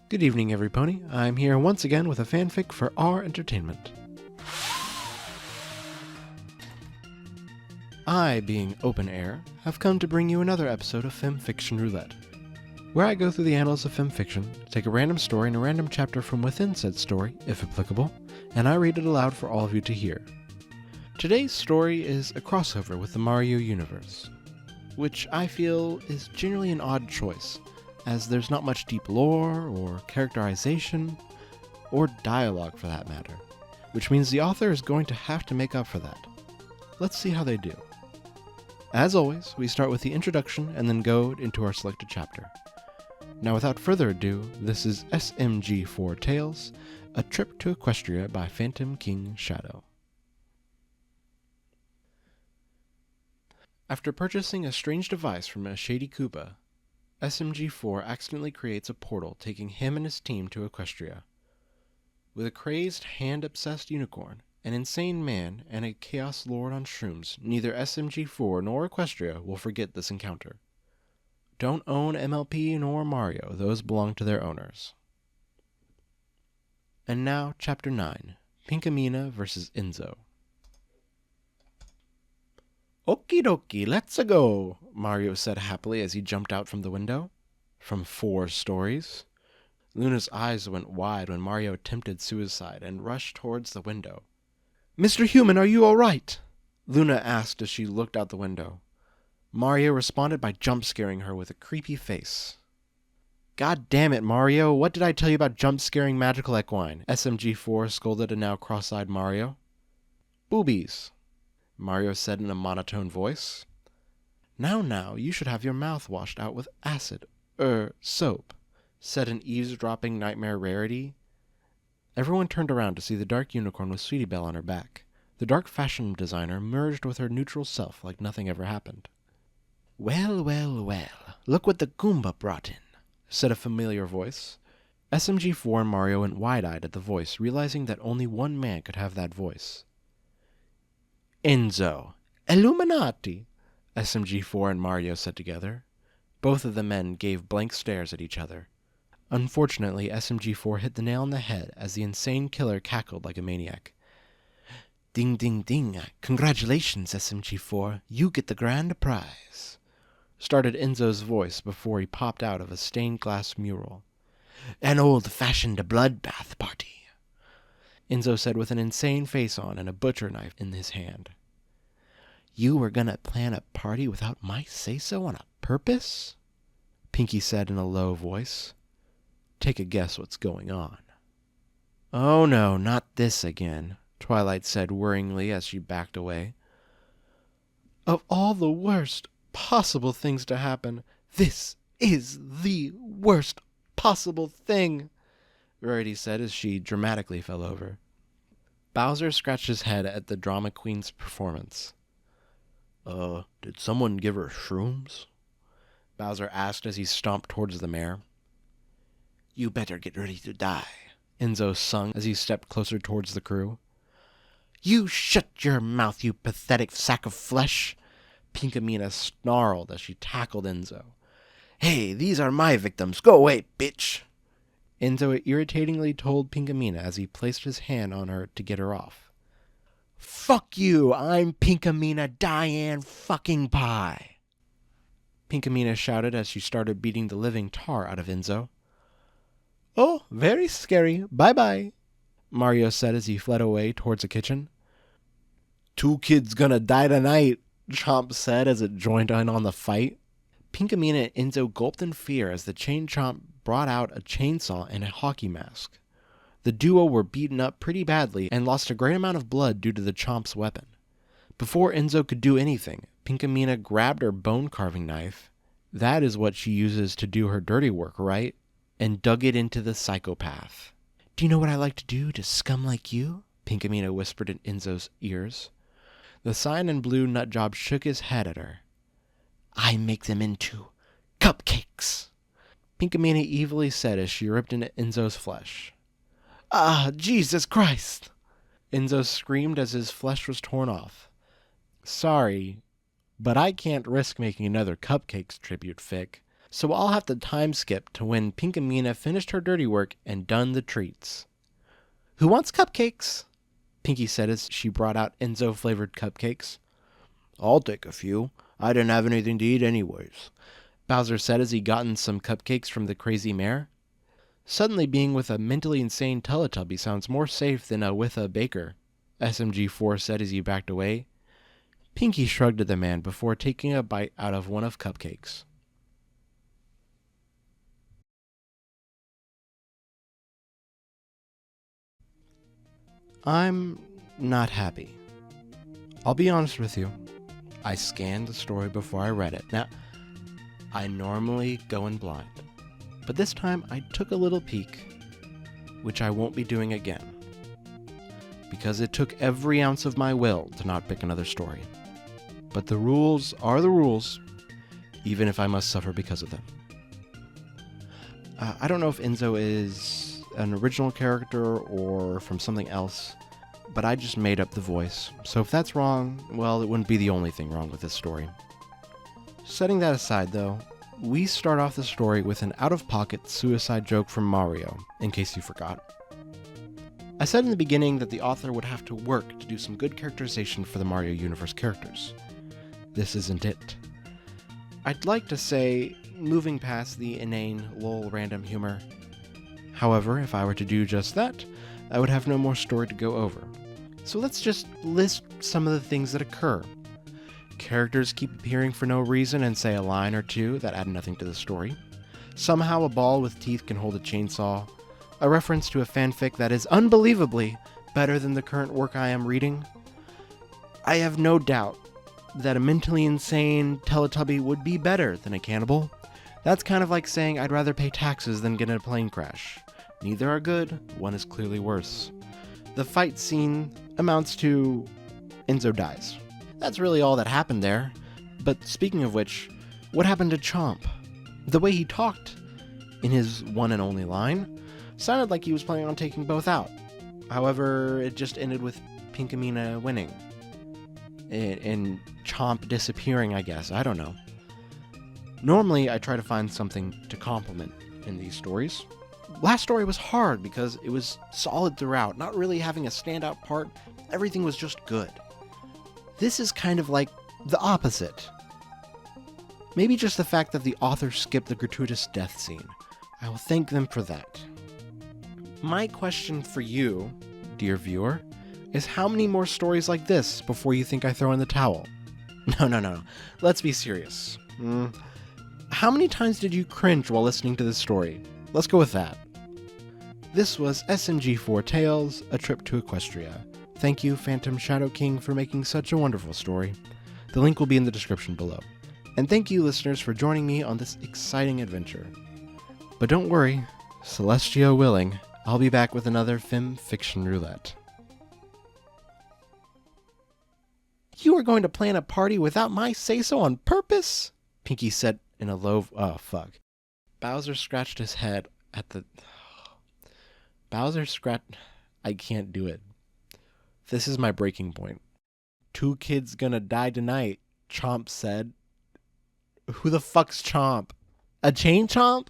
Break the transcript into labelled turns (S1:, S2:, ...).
S1: Good evening, everypony. I'm here once again with a fanfic for our entertainment. I, being Openair, have come to bring you another episode of FIM Fiction Roulette, where I go through the annals of FIM fiction, take a random story and a random chapter from within said story, if applicable, and I read it aloud for all of you to hear. Today's story is a crossover with the Mario universe, which I feel is generally an odd choice, as there's not much deep lore, or characterization, or dialogue for that matter, which means the author is going to have to make up for that. Let's see how they do. As always, we start with the introduction and then go into our selected chapter. Now without further ado, this is Smg4 Tales, A Trip to Equestria by Phantom King Shadow. After purchasing a strange device from a shady Koopa, Smg4 accidentally creates a portal taking him and his team to Equestria. With a crazed, hand-obsessed unicorn, an insane man, and a chaos lord on shrooms, neither Smg4 nor Equestria will forget this encounter. Don't own MLP nor Mario, those belong to their owners. And now, Chapter 9, Pinkamena vs. Enzo. Okie dokie, let's-a go, Mario said happily as he jumped out from the window. From 4 stories. Luna's eyes went wide when Mario attempted suicide and rushed towards the window. Mr. Human, are you all right? Luna asked as she looked out the window. Mario responded by jump-scaring her with a creepy face. God damn it, Mario, what did I tell you about jump-scaring magical equine? Smg4 scolded a now cross-eyed Mario. Boobies, Mario said in a monotone voice. Now, you should have your mouth washed out with acid, soap, said an eavesdropping nightmare rarity. Everyone turned around to see the dark unicorn with Sweetie Belle on her back. The dark fashion designer merged with her neutral self like nothing ever happened. Well, look what the Goomba brought in, said a familiar voice. Smg4 and Mario went wide-eyed at the voice, realizing that only one man could have that voice. Enzo, Illuminati, Smg4 and Mario said together. Both of the men gave blank stares at each other. Unfortunately, Smg4 hit the nail on the head as the insane killer cackled like a maniac. Ding ding ding, congratulations Smg4, you get the grand prize, started Enzo's voice before he popped out of a stained glass mural. An old-fashioned bloodbath party, Enzo said with an insane face on and a butcher knife in his hand. You were gonna plan a party without my say-so on a purpose? Pinky said in a low voice. Take a guess what's going on. Oh no, not this again, Twilight said worryingly as she backed away. Of all the worst possible things to happen, this is the worst possible thing, Rarity said as she dramatically fell over. Bowser scratched his head at the drama queen's performance. Did someone give her shrooms? Bowser asked as he stomped towards the mare. You better get ready to die, Enzo sung as he stepped closer towards the crew. You shut your mouth, you pathetic sack of flesh, Pinkamena snarled as she tackled Enzo. Hey, these are my victims, go away, bitch! Enzo irritatingly told Pinkamena as he placed his hand on her to get her off. Fuck you, I'm Pinkamena Diane fucking Pie! Pinkamena shouted as she started beating the living tar out of Enzo. Oh, very scary, bye-bye, Mario said as he fled away towards the kitchen. 2 kids gonna die tonight, Chomp said as it joined in on the fight. Pinkamena and Enzo gulped in fear as the Chain Chomp brought out a chainsaw and a hockey mask. The duo were beaten up pretty badly and lost a great amount of blood due to the Chomp's weapon. Before Enzo could do anything, Pinkamena grabbed her bone-carving knife, that is what she uses to do her dirty work, right? And dug it into the psychopath. Do you know what I like to do to scum like you? Pinkamena whispered in Enzo's ears. The cyan and blue nutjob shook his head at her. I make them into cupcakes, Pinkamena evilly said as she ripped into Enzo's flesh. Ah, Jesus Christ! Enzo screamed as his flesh was torn off. Sorry, but I can't risk making another Cupcakes tribute fic, so I'll have to time skip to when Pinkamena finished her dirty work and done the treats. Who wants cupcakes? Pinky said as she brought out Enzo-flavored cupcakes. I'll take a few. I didn't have anything to eat anyways, Bowser said as he gotten some cupcakes from the crazy mare. Suddenly being with a mentally insane Teletubby sounds more safe than with a baker, SMG4 said as he backed away. Pinky shrugged at the man before taking a bite out of one of cupcakes. I'm not happy. I'll be honest with you. I scanned the story before I read it. Now, I normally go in blind, but this time I took a little peek, which I won't be doing again, because it took every ounce of my will to not pick another story. But the rules are the rules, even if I must suffer because of them. I don't know if Enzo is an original character or from something else, but I just made up the voice. So if that's wrong, well, it wouldn't be the only thing wrong with this story. Setting that aside, though, we start off the story with an out-of-pocket suicide joke from Mario, in case you forgot. I said in the beginning that the author would have to work to do some good characterization for the Mario Universe characters. This isn't it. I'd like to say, moving past the inane, lol random humor. However, if I were to do just that, I would have no more story to go over. So let's just list some of the things that occur. Characters keep appearing for no reason and say a line or two that add nothing to the story. Somehow a ball with teeth can hold a chainsaw. A reference to a fanfic that is unbelievably better than the current work I am reading. I have no doubt that a mentally insane Teletubby would be better than a cannibal. That's kind of like saying I'd rather pay taxes than get in a plane crash. Neither are good, one is clearly worse. The fight scene amounts to Enzo dies. That's really all that happened there. But speaking of which, what happened to Chomp? The way he talked in his one and only line sounded like he was planning on taking both out. However, it just ended with Pinkamena winning. And Chomp disappearing, I guess. I don't know. Normally, I try to find something to compliment in these stories. Last story was hard because it was solid throughout, not really having a standout part. Everything was just good. This is kind of like the opposite. Maybe just the fact that the author skipped the gratuitous death scene. I will thank them for that. My question for you, dear viewer, is how many more stories like this before you think I throw in the towel? No. Let's be serious. How many times did you cringe while listening to this story? Let's go with that. This was SMG4 Tales, A Trip to Equestria. Thank you, Phantom Shadow King, for making such a wonderful story. The link will be in the description below. And thank you, listeners, for joining me on this exciting adventure. But don't worry, Celestia willing, I'll be back with another FIM Fiction Roulette. You are going to plan a party without my say-so on purpose? Pinky said in a low... Oh, fuck. Bowser scratched his head at the... I can't do it. This is my breaking point. 2 kids gonna die tonight, Chomp said. Who the fuck's Chomp? A chain chomp?